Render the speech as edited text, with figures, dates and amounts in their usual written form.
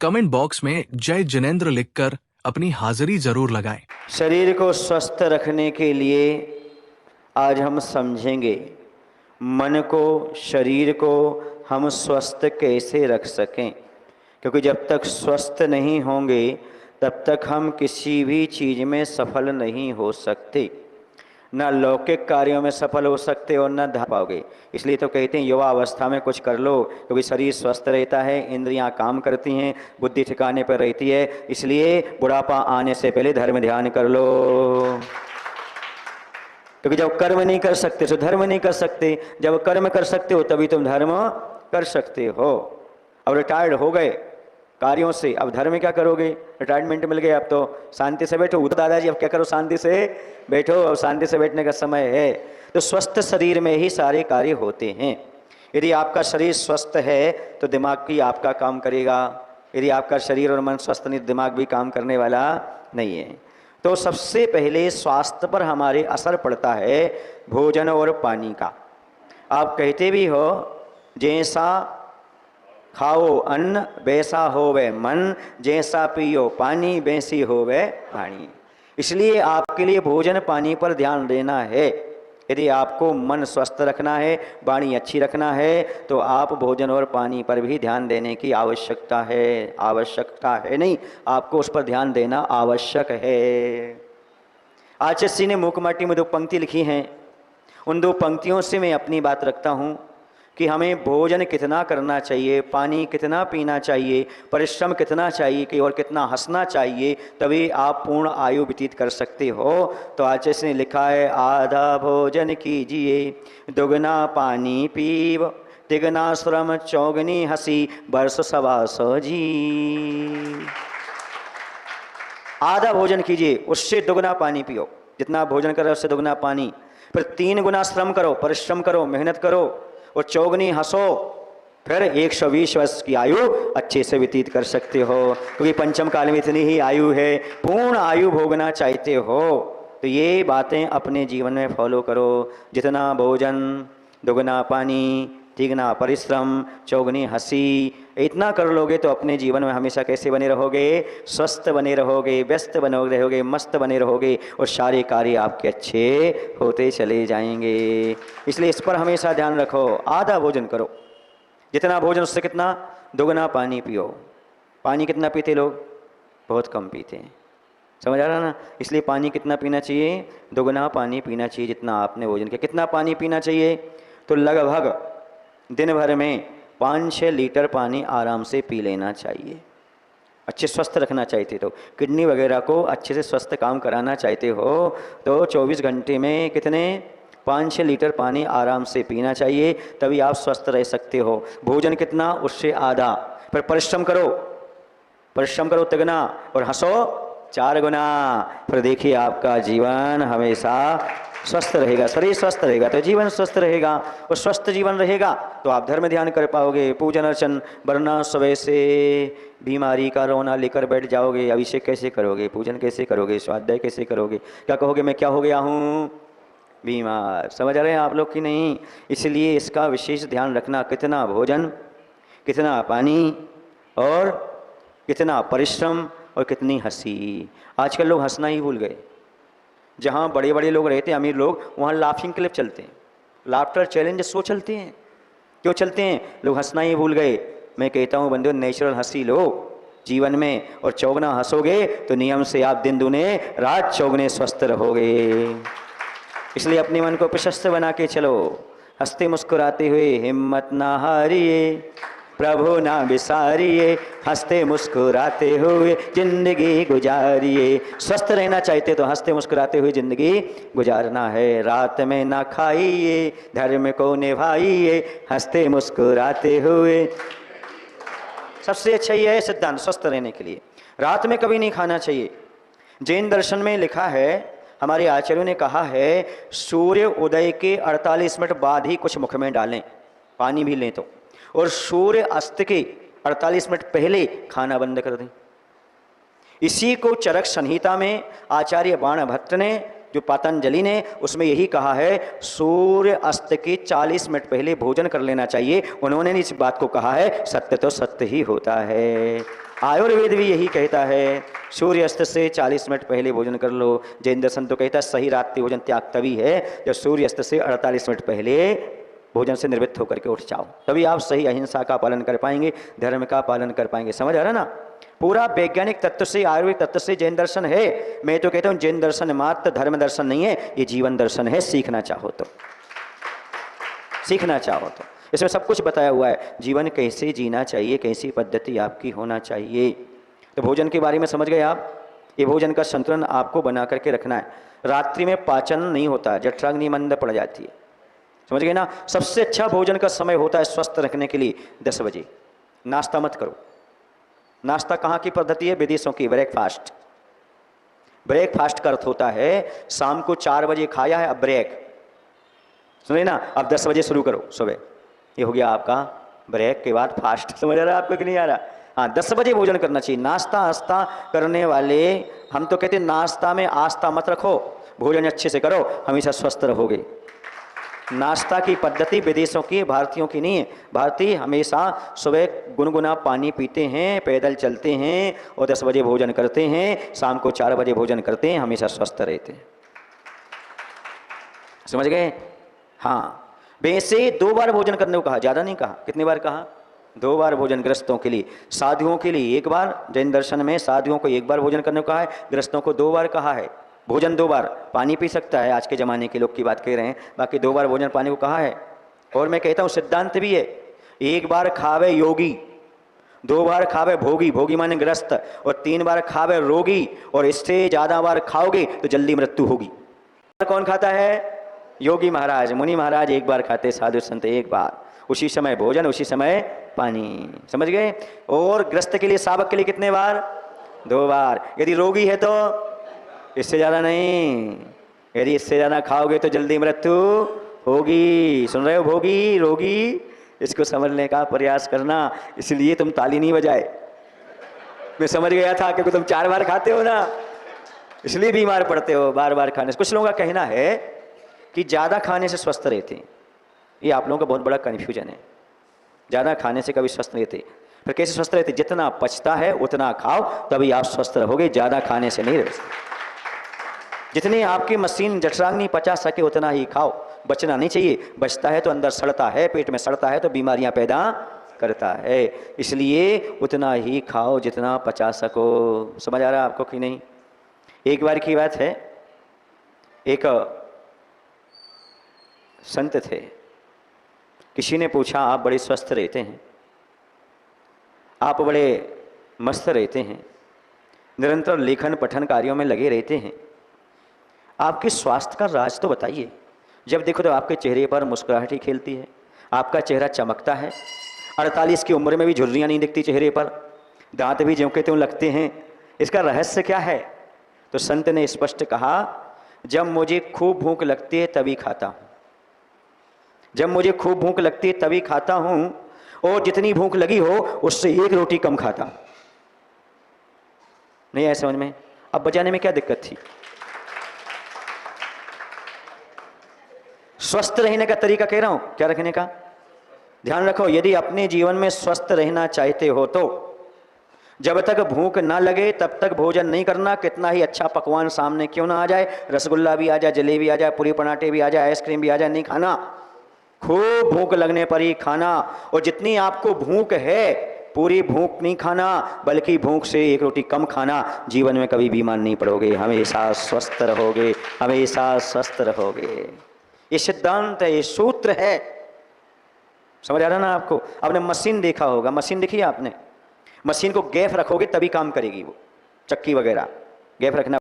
Comment box में जय जिनेंद्र लिखकर अपनी हाजिरी जरूर लगाएं। शरीर को स्वस्थ रखने के लिए आज हम समझेंगे मन को, शरीर को हम स्वस्थ कैसे रख सकें, क्योंकि जब तक स्वस्थ नहीं होंगे तब तक हम किसी भी चीज़ में सफल नहीं हो सकते, ना लौकिक कार्यों में सफल हो सकते और ना धा पाओगे। इसलिए तो कहते हैं युवा अवस्था में कुछ कर लो, क्योंकि शरीर स्वस्थ रहता है, इंद्रियां काम करती हैं, बुद्धि ठिकाने पर रहती है। इसलिए बुढ़ापा आने से पहले धर्म ध्यान कर लो, क्योंकि जब कर्म नहीं कर सकते तो धर्म नहीं कर सकते, जब कर्म कर सकते हो तभी तुम धर्म कर सकते हो। अब रिटायर्ड हो गए कार्यों से, अब धर्म क्या करोगे? रिटायरमेंट मिल गए, अब तो शांति से बैठो। दादाजी अब क्या करो, शांति से बैठो, अब शांति से बैठने का समय है। तो स्वस्थ शरीर में ही सारे कार्य होते हैं। यदि आपका शरीर स्वस्थ है तो दिमाग भी आपका काम करेगा, यदि आपका शरीर और मन स्वस्थ नहीं, दिमाग भी काम करने वाला नहीं है। तो सबसे पहले स्वास्थ्य पर हमारे असर पड़ता है भोजन और पानी का। आप कहते भी हो जैसा खाओ अन्न वैसा होवे मन, जैसा पियो पानी वैसी होवे वाणी। इसलिए आपके लिए भोजन पानी पर ध्यान देना है। यदि आपको मन स्वस्थ रखना है, वाणी अच्छी रखना है, तो आप भोजन और पानी पर भी ध्यान देने की आवश्यकता है। आवश्यकता है नहीं, आपको उस पर ध्यान देना आवश्यक है। आचार्य जी ने मूकमाटी में 2 पंक्ति लिखी हैं, उन 2 पंक्तियों से मैं अपनी बात रखता हूँ कि हमें भोजन कितना करना चाहिए, पानी कितना पीना चाहिए, परिश्रम कितना चाहिए कि और कितना हंसना चाहिए, तभी आप पूर्ण आयु व्यतीत कर सकते हो। तो आचार्य ने लिखा है, आधा भोजन कीजिए, दुगना पानी पीव, तिगना श्रम चौगनी हंसी, वर्ष 125 जी। आधा भोजन कीजिए, उससे दुगना पानी पियो, जितना भोजन करो उससे दुगना पानी, फिर 3 गुना श्रम करो, परिश्रम करो, मेहनत करो, और चौगनी हंसो, फिर 120 वर्ष की आयु अच्छे से व्यतीत कर सकते हो। क्योंकि पंचम काल में इतनी ही आयु है, पूर्ण आयु भोगना चाहते हो तो ये बातें अपने जीवन में फॉलो करो। जितना भोजन, दुगना पानी, तिगना परिश्रम, चौगनी हंसी, इतना कर लोगे तो अपने जीवन में हमेशा कैसे बने रहोगे? स्वस्थ बने रहोगे, व्यस्त बने रहोगे, मस्त बने रहोगे, और सारे कार्य आपके अच्छे होते चले जाएंगे। इसलिए इस पर हमेशा ध्यान रखो। आधा भोजन करो, जितना भोजन उससे कितना दुगना पानी पियो। पानी कितना पीते लोग? बहुत कम पीते हैं, समझ आ रहा ना? इसलिए पानी कितना पीना चाहिए? दुगना पानी पीना चाहिए जितना आपने भोजन किया। कितना पानी पीना चाहिए? तो लगभग दिन भर में 5-6 लीटर पानी आराम से पी लेना चाहिए। अच्छे स्वस्थ रखना चाहते तो, किडनी वगैरह को अच्छे से स्वस्थ काम कराना चाहते हो तो 24 घंटे में कितने 5-6 लीटर पानी आराम से पीना चाहिए, तभी आप स्वस्थ रह सकते हो। भोजन कितना? उससे आधा। फिर परिश्रम करो, परिश्रम करो तिगना, और हंसो 4 गुना। फिर देखिए आपका जीवन हमेशा स्वस्थ रहेगा, शरीर स्वस्थ रहेगा तो जीवन स्वस्थ रहेगा, और स्वस्थ जीवन रहेगा तो आप धर्म ध्यान कर पाओगे। पूजन अर्चन, वरना सुबह से बीमारी का रोना लेकर बैठ जाओगे, अभिषेक कैसे करोगे? पूजन कैसे करोगे? स्वाध्याय कैसे करोगे? क्या कहोगे मैं क्या हो गया हूँ? बीमार। समझ रहे हैं आप लोग कि नहीं? इसलिए इसका विशेष ध्यान रखना, कितना भोजन, कितना पानी, और कितना परिश्रम, और कितनी हंसी। आजकल लोग हंसना ही भूल गए। जहाँ बड़े बड़े लोग रहते हैं, अमीर लोग, वहाँ लाफिंग क्लिप चलते हैं, लाफ्टर चैलेंज शो चलते हैं। क्यों चलते हैं? लोग हंसना ही भूल गए। मैं कहता हूँ बंधुओं, नेचुरल हंसी लो जीवन में, और चौगना हंसोगे तो नियम से आप दिन दुने रात चौगने स्वस्थ रहोगे। इसलिए अपने मन को प्रशस्त बना के चलो, हंसते मुस्कुराते हुए हिम्मत ना हारिए, प्रभु ना विसारिए, हंसते मुस्कुराते हुए जिंदगी गुजारिए। स्वस्थ रहना चाहते तो हंसते मुस्कुराते हुए जिंदगी गुजारना है। रात में ना खाइए, धर्म को निभाइए, हंसते मुस्कुराते हुए। सबसे अच्छा ये है सिद्धांत स्वस्थ रहने के लिए, रात में कभी नहीं खाना चाहिए। जैन दर्शन में लिखा है, हमारे आचार्यों ने कहा है, सूर्य उदय के 48 मिनट बाद ही कुछ मुख में डालें, पानी भी लें तो, और सूर्य अस्त के 48 मिनट पहले खाना बंद कर दें। इसी को चरक संहिता में आचार्य बाणभट्ट ने, जो पतंजलि ने, उसमें यही कहा है सूर्य अस्त के 40 मिनट पहले भोजन कर लेना चाहिए। उन्होंने इस बात को कहा है, सत्य तो सत्य ही होता है। आयुर्वेद भी यही कहता है, सूर्यास्त से 40 मिनट पहले भोजन कर लो। जैन दर्शन तो कहता है सही रात्रि भोजन त्याग तभी है जब सूर्यास्त से 48 मिनट पहले भोजन से निवृत्त होकर के उठ जाओ, तभी आप सही अहिंसा का पालन कर पाएंगे, धर्म का पालन कर पाएंगे। समझ आ रहा ना? पूरा वैज्ञानिक तत्व से, आयुर्वेद तत्व से जैन दर्शन है। मैं तो कहता हूँ जैन दर्शन मात्र धर्म दर्शन नहीं है, ये जीवन दर्शन है। सीखना चाहो तो, सीखना चाहो तो इसमें सब कुछ बताया हुआ है, जीवन कैसे जीना चाहिए, कैसी पद्धति आपकी होना चाहिए। तो भोजन के बारे में समझ गए आप। ये भोजन का संतुलन आपको बना करके रखना है। रात्रि में पाचन नहीं होता, जठराग्नि मंद पड़ जाती है। समझ गए ना? सबसे अच्छा भोजन का समय होता है स्वस्थ रखने के लिए 10 बजे। नाश्ता मत करो। नाश्ता कहाँ की पद्धति है? विदेशों की। ब्रेकफास्ट। ब्रेकफास्ट का अर्थ होता है शाम को 4 बजे खाया है, अब ब्रेक। सुनिए ना, अब 10 बजे शुरू करो सुबह। ये हो गया आपका ब्रेक के बाद फास्ट। समझ आ रहा है आपको कि नहीं आ रहा? हाँ, 10 बजे भोजन करना चाहिए। नाश्ता आस्ता करने वाले, हम तो कहते हैं नाश्ता में आस्था मत रखो, भोजन अच्छे से करो, हमेशा स्वस्थ रहोगे। नाश्ता की पद्धति विदेशों की, भारतीयों की नहीं है। भारतीय हमेशा सुबह गुनगुना पानी पीते हैं, पैदल चलते हैं और 10 बजे भोजन करते हैं, शाम को 4 बजे भोजन करते हैं, हमेशा स्वस्थ रहते हैं। समझ गए? हाँ, वैसे 2 बार भोजन करने को कहा, ज़्यादा नहीं कहा। कितनी बार कहा? 2 बार भोजन ग्रस्तों के लिए, साधुओं के लिए 1 बार। जैन दर्शन में साधुओं को 1 बार भोजन करने को कहा है, ग्रस्तों को 2 बार कहा है। भोजन 2 बार, पानी पी सकता है, आज के ज़माने के लोग की बात कह रहे हैं, बाकी 2 बार भोजन पानी को कहा है। और मैं कहता हूँ सिद्धांत भी है, 1 बार खावे योगी, 2 बार खावे भोगी, भोगी माने ग्रस्त, और 3 बार खावे रोगी, और इससे ज़्यादा बार खाओगे तो जल्दी मृत्यु होगी। कौन खाता है? योगी महाराज, मुनि महाराज 1 बार खाते, साधु संत 1 बार, उसी समय भोजन, उसी समय पानी। समझ गए? और ग्रस्त के लिए, शावक के लिए कितने बार? 2 बार। यदि रोगी है तो इससे ज़्यादा नहीं, यदि इससे ज़्यादा खाओगे तो जल्दी मृत्यु होगी। सुन रहे हो? भोगी रोगी, इसको समझने का प्रयास करना। इसलिए तुम ताली नहीं बजाए, मैं समझ गया था, क्योंकि तुम 4 बार खाते हो ना, इसलिए बीमार पड़ते हो बार बार खाने से। कुछ लोगों का कहना है कि ज़्यादा खाने से स्वस्थ रहते हैं। ये आप लोगों का बहुत बड़ा कन्फ्यूजन है। ज़्यादा खाने से कभी स्वस्थ नहीं रहते। फिर कैसे स्वस्थ रहते? जितना पचता है उतना खाओ, तभी आप स्वस्थ रहोगे, ज़्यादा खाने से नहीं रह सकते। जितनी आपकी मशीन जठराग्नि पचा सके उतना ही खाओ, बचना नहीं चाहिए। बचता है तो अंदर सड़ता है, पेट में सड़ता है तो बीमारियां पैदा करता है। इसलिए उतना ही खाओ जितना पचा सको। समझ आ रहा है आपको कि नहीं? एक बार की बात है, एक संत थे, किसी ने पूछा आप बड़े स्वस्थ रहते हैं, आप बड़े मस्त रहते हैं, निरंतर लेखन पठन कार्यों में लगे रहते हैं, आपके स्वास्थ्य का राज तो बताइए। जब देखो तो आपके चेहरे पर मुस्कुराहट ही खेलती है, आपका चेहरा चमकता है, 48 की उम्र में भी झुर्रियाँ नहीं दिखती चेहरे पर, दांत भी ज्यों के त्यों लगते हैं, इसका रहस्य क्या है? तो संत ने स्पष्ट कहा, जब मुझे खूब भूख लगती है तभी खाता हूँ, जब मुझे खूब भूख लगती है तभी खाता हूँ, और जितनी भूख लगी हो उससे 1 रोटी कम खाता हूँ। नहीं आया समझ में? अब बचाने में क्या दिक्कत थी? स्वस्थ रहने का तरीका कह रहा हूं, क्या रखने का? ध्यान रखो, यदि अपने जीवन में स्वस्थ रहना चाहते हो तो जब तक भूख ना लगे तब तक भोजन नहीं करना। कितना ही अच्छा पकवान सामने क्यों ना आ जाए, रसगुल्ला भी आ जाए, जलेबी आ जाए, पूरी पराठे भी आ जाए, आइसक्रीम भी आ जाए, नहीं खाना। खूब भूख लगने पर ही खाना, और जितनी आपको भूख है पूरी भूख नहीं खाना, बल्कि भूख से 1 रोटी कम खाना। जीवन में कभी बीमार नहीं पड़ोगे, हमेशा स्वस्थ रहोगे, हमेशा स्वस्थ रहोगे। ये सिद्धांत है, ये सूत्र है। समझ आ रहा ना आपको? आपने मशीन देखा होगा, मशीन देखी है आपने? मशीन को गैप रखोगे तभी काम करेगी वो, चक्की वगैरह गैप रखना